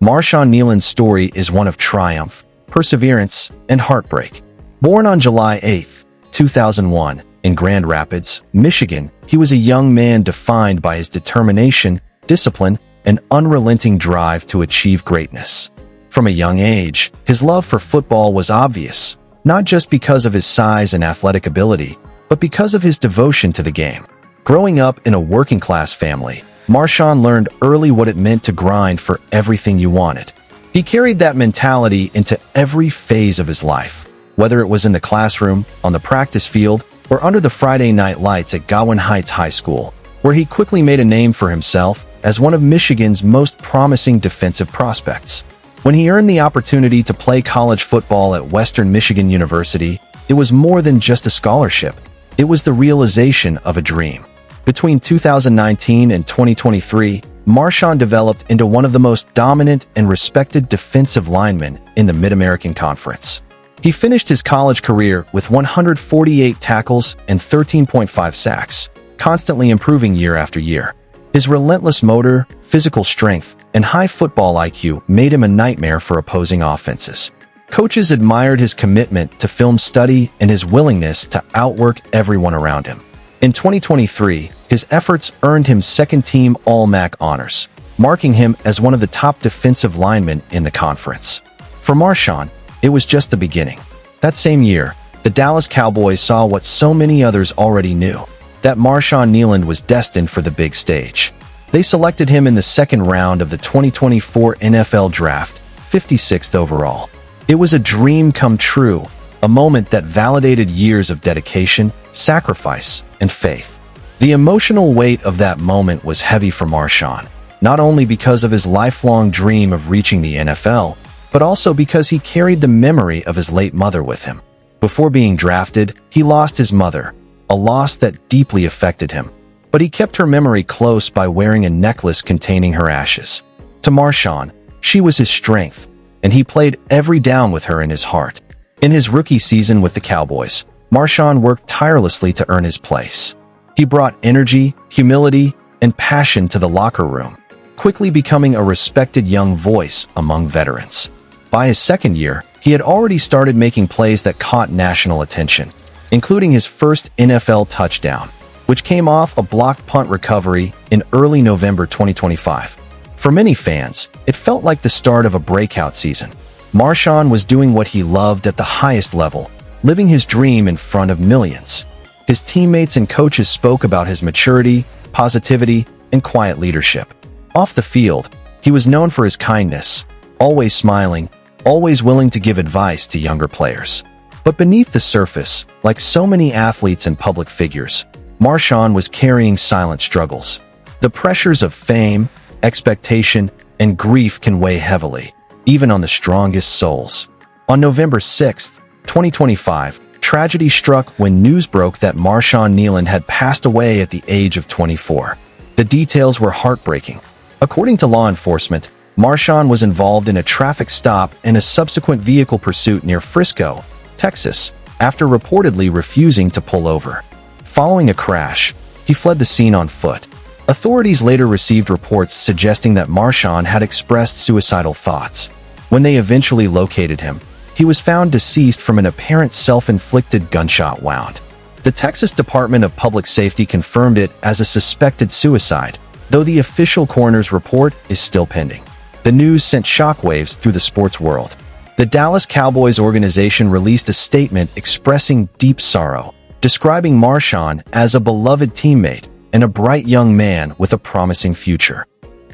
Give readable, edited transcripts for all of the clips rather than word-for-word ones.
Marshawn Kneeland's story is one of triumph, perseverance, and heartbreak. Born on July 8, 2001, in Grand Rapids, Michigan, he was a young man defined by his determination, discipline, and unrelenting drive to achieve greatness. From a young age, his love for football was obvious, not just because of his size and athletic ability, but because of his devotion to the game. Growing up in a working-class family, Marshawn learned early what it meant to grind for everything you wanted. He carried that mentality into every phase of his life, whether it was in the classroom, on the practice field, or under the Friday night lights at Gowan Heights High School, where he quickly made a name for himself as one of Michigan's most promising defensive prospects. When he earned the opportunity to play college football at Western Michigan University, it was more than just a scholarship. It was the realization of a dream. Between 2019 and 2023, Marshawn developed into one of the most dominant and respected defensive linemen in the Mid-American Conference. He finished his college career with 148 tackles and 13.5 sacks, constantly improving year after year. His relentless motor, physical strength, and high football IQ made him a nightmare for opposing offenses. Coaches admired his commitment to film study and his willingness to outwork everyone around him. In 2023, his efforts earned him second-team All-MAC honors, marking him as one of the top defensive linemen in the conference. For Marshawn, it was just the beginning. That same year, the Dallas Cowboys saw what so many others already knew, that Marshawn Kneeland was destined for the big stage. They selected him in the second round of the 2024 NFL Draft, 56th overall. It was a dream come true, a moment that validated years of dedication, sacrifice, and faith. The emotional weight of that moment was heavy for Marshawn, not only because of his lifelong dream of reaching the NFL, but also because he carried the memory of his late mother with him. Before being drafted, he lost his mother, a loss that deeply affected him. But he kept her memory close by wearing a necklace containing her ashes. To Marshawn, she was his strength, and he played every down with her in his heart. In his rookie season with the Cowboys, Marshawn worked tirelessly to earn his place. He brought energy, humility, and passion to the locker room, quickly becoming a respected young voice among veterans. By his second year, he had already started making plays that caught national attention, including his first NFL touchdown, which came off a blocked punt recovery in early November 2025. For many fans, it felt like the start of a breakout season. Marshawn was doing what he loved at the highest level, living his dream in front of millions. His teammates and coaches spoke about his maturity, positivity, and quiet leadership. Off the field, he was known for his kindness, always smiling, always willing to give advice to younger players. But beneath the surface, like so many athletes and public figures, Marshawn was carrying silent struggles. The pressures of fame, expectation, and grief can weigh heavily, even on the strongest souls. On November 6, 2025, tragedy struck when news broke that Marshawn Kneeland had passed away at the age of 24. The details were heartbreaking. According to law enforcement, Marshawn was involved in a traffic stop and a subsequent vehicle pursuit near Frisco, Texas, after reportedly refusing to pull over. Following a crash, he fled the scene on foot. Authorities later received reports suggesting that Marshawn had expressed suicidal thoughts. When they eventually located him, he was found deceased from an apparent self-inflicted gunshot wound. The Texas Department of Public Safety confirmed it as a suspected suicide, though the official coroner's report is still pending. The news sent shockwaves through the sports world. The Dallas Cowboys organization released a statement expressing deep sorrow, describing Marshawn as a beloved teammate and a bright young man with a promising future.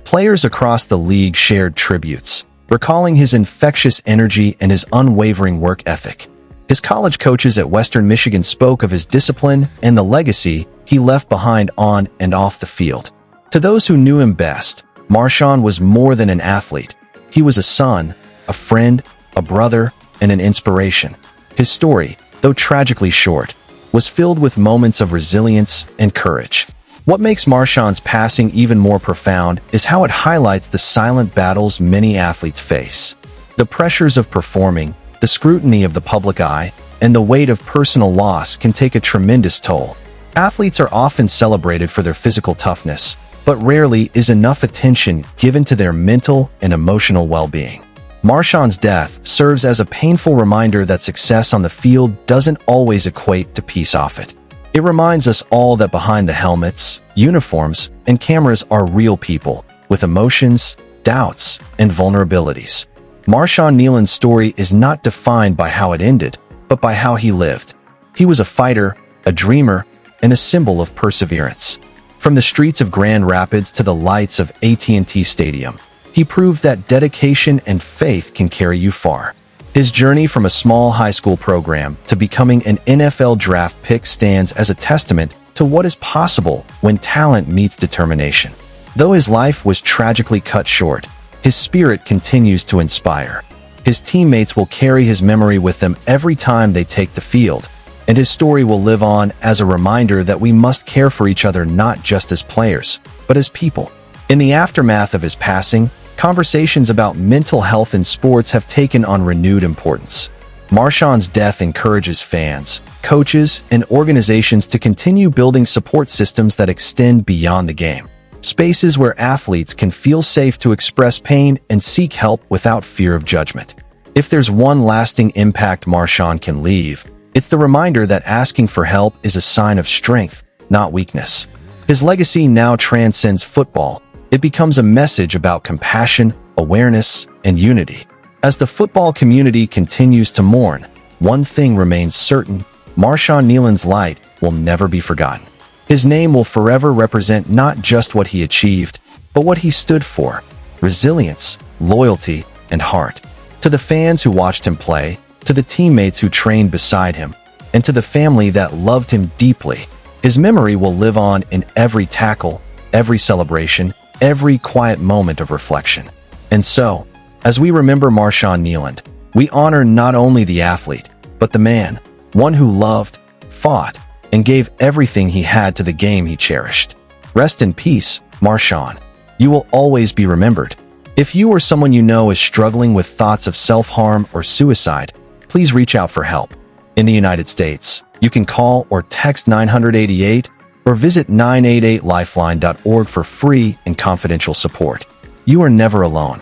Players across the league shared tributes, recalling his infectious energy and his unwavering work ethic. His college coaches at Western Michigan spoke of his discipline and the legacy he left behind on and off the field. To those who knew him best, Marshawn was more than an athlete. He was a son, a friend, a brother, and an inspiration. His story, though tragically short, was filled with moments of resilience and courage. What makes Marshawn's passing even more profound is how it highlights the silent battles many athletes face. The pressures of performing, the scrutiny of the public eye, and the weight of personal loss can take a tremendous toll. Athletes are often celebrated for their physical toughness, but rarely is enough attention given to their mental and emotional well-being. Marshawn's death serves as a painful reminder that success on the field doesn't always equate to peace off it. It reminds us all that behind the helmets, uniforms, and cameras are real people with emotions, doubts, and vulnerabilities. Marshawn Kneeland's story is not defined by how it ended, but by how he lived. He was a fighter, a dreamer, and a symbol of perseverance. From the streets of Grand Rapids to the lights of AT&T Stadium, he proved that dedication and faith can carry you far. His journey from a small high school program to becoming an NFL draft pick stands as a testament to what is possible when talent meets determination. Though his life was tragically cut short, his spirit continues to inspire. His teammates will carry his memory with them every time they take the field, and his story will live on as a reminder that we must care for each other not just as players, but as people. In the aftermath of his passing, conversations about mental health in sports have taken on renewed importance. Marshawn's death encourages fans, coaches, and organizations to continue building support systems that extend beyond the game. Spaces where athletes can feel safe to express pain and seek help without fear of judgment. If there's one lasting impact Marshawn can leave, it's the reminder that asking for help is a sign of strength, not weakness. His legacy now transcends football. It becomes a message about compassion, awareness, and unity. As the football community continues to mourn, one thing remains certain: Marshawn Kneeland's light will never be forgotten. His name will forever represent not just what he achieved, but what he stood for: resilience, loyalty, and heart. To the fans who watched him play, to the teammates who trained beside him, and to the family that loved him deeply, his memory will live on in every tackle, every celebration, every quiet moment of reflection. And so, as we remember Marshawn Kneeland, we honor not only the athlete, but the man, one who loved, fought, and gave everything he had to the game he cherished. Rest in peace, Marshawn. You will always be remembered. If you or someone you know is struggling with thoughts of self-harm or suicide, please reach out for help. In the United States, you can call or text 988 or visit 988lifeline.org for free and confidential support. You are never alone.